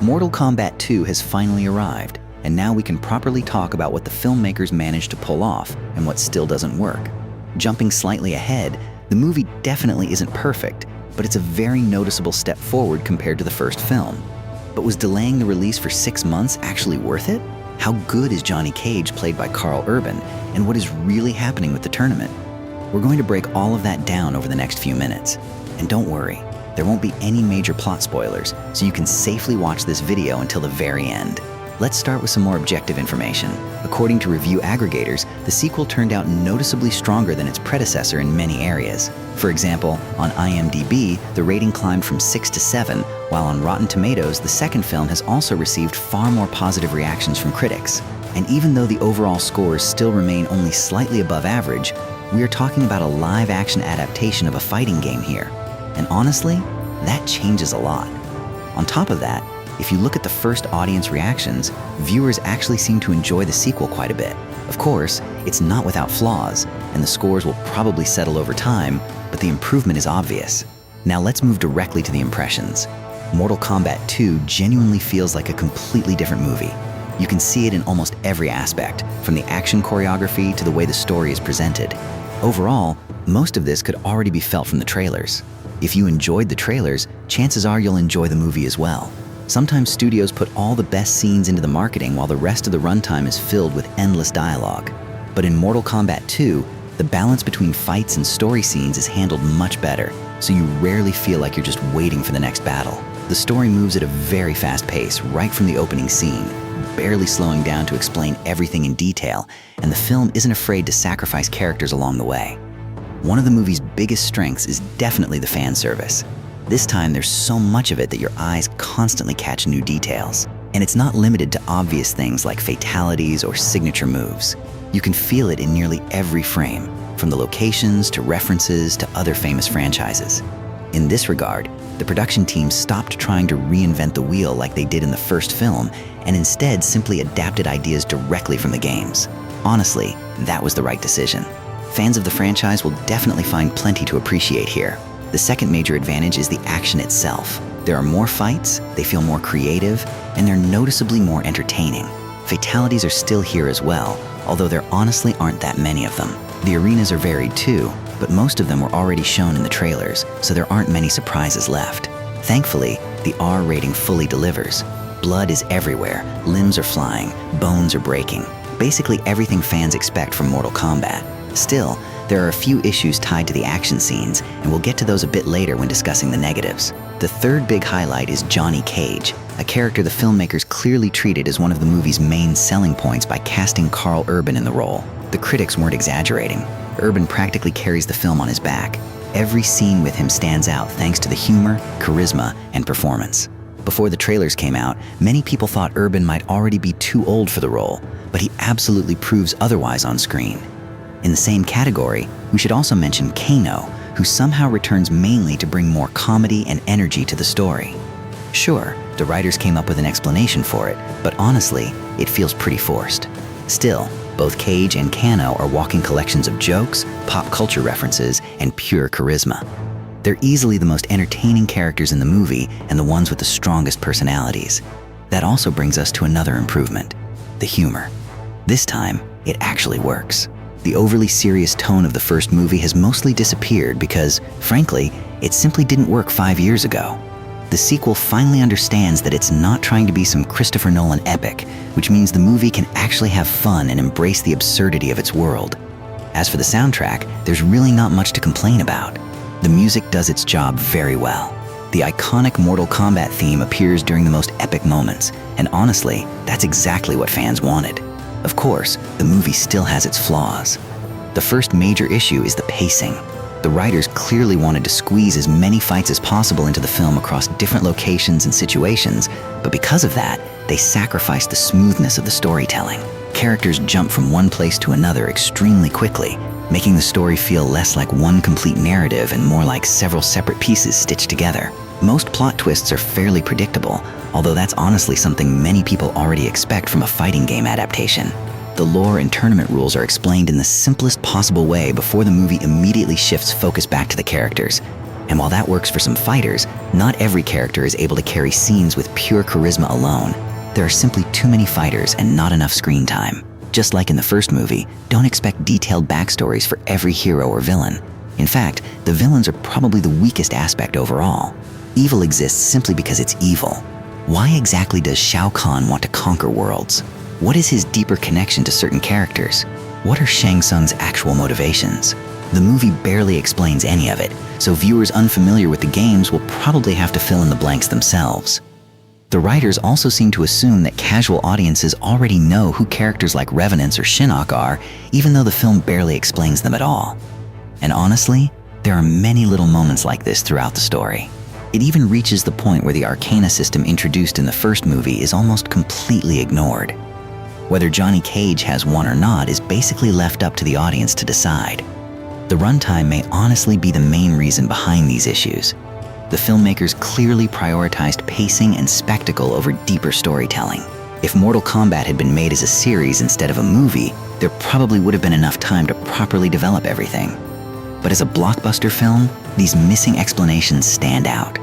Mortal Kombat 2 has finally arrived, and now we can properly talk about what the filmmakers managed to pull off and what still doesn't work. Jumping slightly ahead, the movie definitely isn't perfect, but it's a very noticeable step forward compared to the first film. But was delaying the release for 6 months actually worth it? How good is Johnny Cage, played by Karl Urban, and what is really happening with the tournament? We're going to break all of that down over the next few minutes. And don't worry, there won't be any major plot spoilers, so you can safely watch this video until the very end. Let's start with some more objective information. According to review aggregators, the sequel turned out noticeably stronger than its predecessor in many areas. For example, on IMDb, the rating climbed from 6 to 7, while on Rotten Tomatoes, the second film has also received far more positive reactions from critics. And even though the overall scores still remain only slightly above average, we are talking about a live-action adaptation of a fighting game here. And honestly, that changes a lot. On top of that, if you look at the first audience reactions, viewers actually seem to enjoy the sequel quite a bit. Of course, it's not without flaws, and the scores will probably settle over time, but the improvement is obvious. Now let's move directly to the impressions. Mortal Kombat 2 genuinely feels like a completely different movie. You can see it in almost every aspect, from the action choreography to the way the story is presented. Overall, most of this could already be felt from the trailers. If you enjoyed the trailers, chances are you'll enjoy the movie as well. Sometimes studios put all the best scenes into the marketing while the rest of the runtime is filled with endless dialogue. But in Mortal Kombat 2, the balance between fights and story scenes is handled much better, so you rarely feel like you're just waiting for the next battle. The story moves at a very fast pace right from the opening scene, barely slowing down to explain everything in detail, and the film isn't afraid to sacrifice characters along the way. One of the movie's biggest strengths is definitely the fan service. This time, there's so much of it that your eyes constantly catch new details. And it's not limited to obvious things like fatalities or signature moves. You can feel it in nearly every frame, from the locations to references to other famous franchises. In this regard, the production team stopped trying to reinvent the wheel like they did in the first film, and instead simply adapted ideas directly from the games. Honestly, that was the right decision. Fans of the franchise will definitely find plenty to appreciate here. The second major advantage is the action itself. There are more fights, they feel more creative, and they're noticeably more entertaining. Fatalities are still here as well, although there honestly aren't that many of them. The arenas are varied too, but most of them were already shown in the trailers, so there aren't many surprises left. Thankfully, the R rating fully delivers. Blood is everywhere, limbs are flying, bones are breaking. Basically everything fans expect from Mortal Kombat. Still, there are a few issues tied to the action scenes, and we'll get to those a bit later when discussing the negatives. The third big highlight is Johnny Cage, a character the filmmakers clearly treated as one of the movie's main selling points by casting Karl Urban in the role. The critics weren't exaggerating. Urban practically carries the film on his back. Every scene with him stands out thanks to the humor, charisma, and performance. Before the trailers came out, many people thought Urban might already be too old for the role, but he absolutely proves otherwise on screen. In the same category, we should also mention Kano, who somehow returns mainly to bring more comedy and energy to the story. Sure, the writers came up with an explanation for it, but honestly, it feels pretty forced. Still, both Cage and Kano are walking collections of jokes, pop culture references, and pure charisma. They're easily the most entertaining characters in the movie and the ones with the strongest personalities. That also brings us to another improvement: the humor. This time, it actually works. The overly serious tone of the first movie has mostly disappeared because, frankly, it simply didn't work 5 years ago. The sequel finally understands that it's not trying to be some Christopher Nolan epic, which means the movie can actually have fun and embrace the absurdity of its world. As for the soundtrack, there's really not much to complain about. The music does its job very well. The iconic Mortal Kombat theme appears during the most epic moments, and honestly, that's exactly what fans wanted. Of course, the movie still has its flaws. The first major issue is the pacing. The writers clearly wanted to squeeze as many fights as possible into the film across different locations and situations, but because of that, they sacrificed the smoothness of the storytelling. Characters jump from one place to another extremely quickly, making the story feel less like one complete narrative and more like several separate pieces stitched together. Most plot twists are fairly predictable, although that's honestly something many people already expect from a fighting game adaptation. The lore and tournament rules are explained in the simplest possible way before the movie immediately shifts focus back to the characters. And while that works for some fighters, Not every character is able to carry scenes with pure charisma alone. There are simply too many fighters and not enough screen time. Just like in the first movie, don't expect detailed backstories for every hero or villain. In fact, the villains are probably the weakest aspect overall. Evil exists simply because it's evil. Why exactly does Shao Kahn want to conquer worlds? What is his deeper connection to certain characters? What are Shang Tsung's actual motivations? The movie barely explains any of it, so viewers unfamiliar with the games will probably have to fill in the blanks themselves. The writers also seem to assume that casual audiences already know who characters like Revenants or Shinnok are, even though the film barely explains them at all. And honestly, there are many little moments like this throughout the story. It even reaches the point where the Arcana system introduced in the first movie is almost completely ignored. Whether Johnny Cage has one or not is basically left up to the audience to decide. The runtime may honestly be the main reason behind these issues. The filmmakers clearly prioritized pacing and spectacle over deeper storytelling. If Mortal Kombat had been made as a series instead of a movie, there probably would have been enough time to properly develop everything. But as a blockbuster film, these missing explanations stand out.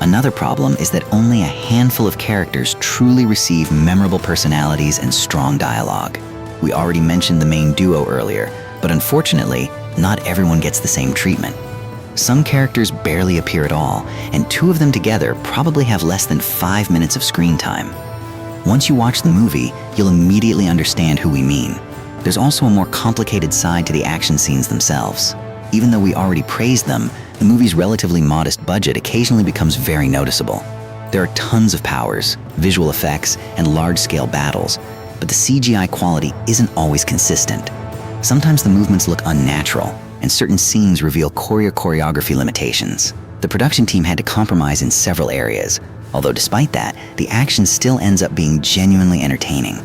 Another problem is that only a handful of characters truly receive memorable personalities and strong dialogue. We already mentioned the main duo earlier, but unfortunately, not everyone gets the same treatment. Some characters barely appear at all, and two of them together probably have less than 5 minutes of screen time. Once you watch the movie, you'll immediately understand who we mean. There's also a more complicated side to the action scenes themselves. Even though we already praised them, the movie's relatively modest budget occasionally becomes very noticeable. There are tons of powers, visual effects, and large-scale battles, but the CGI quality isn't always consistent. Sometimes the movements look unnatural, and certain scenes reveal choreography limitations. The production team had to compromise in several areas, although despite that, the action still ends up being genuinely entertaining.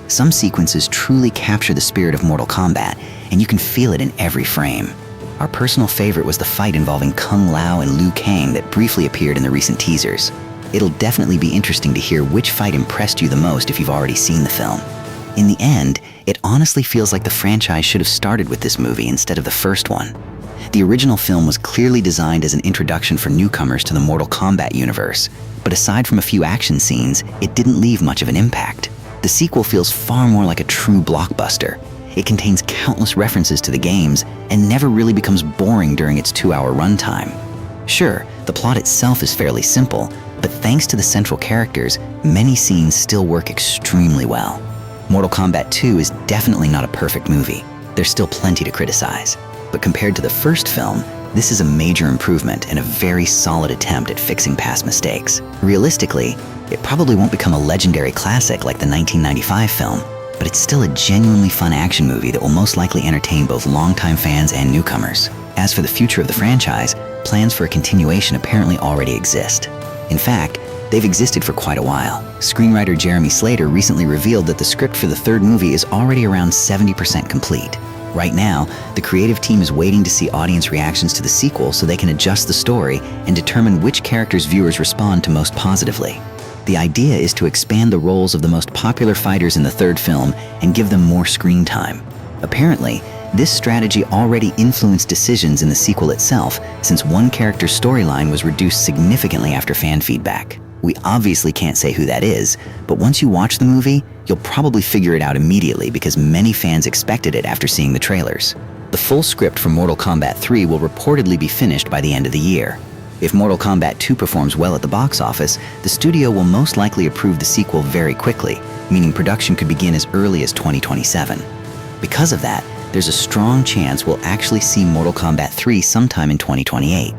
Some sequences truly capture the spirit of Mortal Kombat, and you can feel it in every frame. Our personal favorite was the fight involving Kung Lao and Liu Kang that briefly appeared in the recent teasers. It'll definitely be interesting to hear which fight impressed you the most if you've already seen the film. In the end, it honestly feels like the franchise should have started with this movie instead of the first one. The original film was clearly designed as an introduction for newcomers to the Mortal Kombat universe, but aside from a few action scenes, it didn't leave much of an impact. The sequel feels far more like a true blockbuster. It contains countless references to the games and never really becomes boring during its 2-hour runtime. Sure, the plot itself is fairly simple, but thanks to the central characters, many scenes still work extremely well. Mortal Kombat 2 is definitely not a perfect movie. There's still plenty to criticize. But compared to the first film, this is a major improvement and a very solid attempt at fixing past mistakes. Realistically, it probably won't become a legendary classic like the 1995 film, but it's still a genuinely fun action movie that will most likely entertain both longtime fans and newcomers. As for the future of the franchise, plans for a continuation apparently already exist. In fact, they've existed for quite a while. Screenwriter Jeremy Slater recently revealed that the script for the third movie is already around 70% complete. Right now, the creative team is waiting to see audience reactions to the sequel so they can adjust the story and determine which characters viewers respond to most positively. The idea is to expand the roles of the most popular fighters in the third film and give them more screen time. Apparently, this strategy already influenced decisions in the sequel itself, since one character's storyline was reduced significantly after fan feedback. We obviously can't say who that is, but once you watch the movie, you'll probably figure it out immediately because many fans expected it after seeing the trailers. The full script for Mortal Kombat 3 will reportedly be finished by the end of the year. If Mortal Kombat 2 performs well at the box office, the studio will most likely approve the sequel very quickly, meaning production could begin as early as 2027. Because of that, there's a strong chance we'll actually see Mortal Kombat 3 sometime in 2028.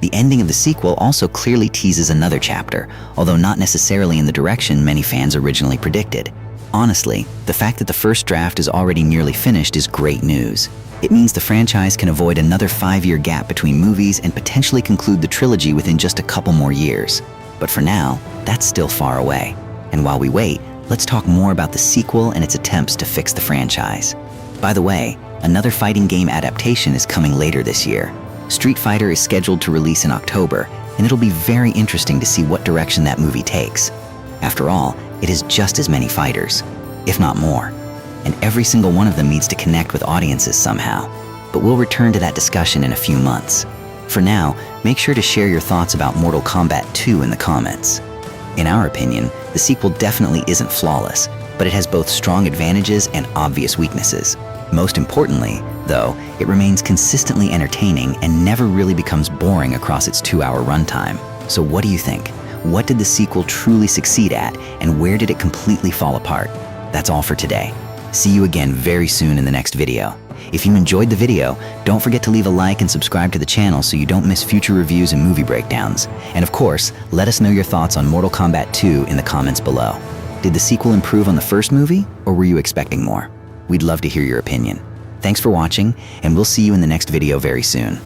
The ending of the sequel also clearly teases another chapter, although not necessarily in the direction many fans originally predicted. Honestly, the fact that the first draft is already nearly finished is great news. It means the franchise can avoid another 5-year gap between movies and potentially conclude the trilogy within just a couple more years. But for now, that's still far away. And while we wait, let's talk more about the sequel and its attempts to fix the franchise. By the way, another fighting game adaptation is coming later this year. Street Fighter is scheduled to release in October, and it'll be very interesting to see what direction that movie takes. After all, it has just as many fighters, if not more, and every single one of them needs to connect with audiences somehow. But we'll return to that discussion in a few months. For now, make sure to share your thoughts about Mortal Kombat 2 in the comments. In our opinion, the sequel definitely isn't flawless, but it has both strong advantages and obvious weaknesses. Most importantly, though, it remains consistently entertaining and never really becomes boring across its 2-hour runtime. So what do you think? What did the sequel truly succeed at, and where did it completely fall apart? That's all for today. See you again very soon in the next video. If you enjoyed the video, don't forget to leave a like and subscribe to the channel so you don't miss future reviews and movie breakdowns. And of course, let us know your thoughts on Mortal Kombat 2 in the comments below. Did the sequel improve on the first movie, or were you expecting more? We'd love to hear your opinion. Thanks for watching, and we'll see you in the next video very soon.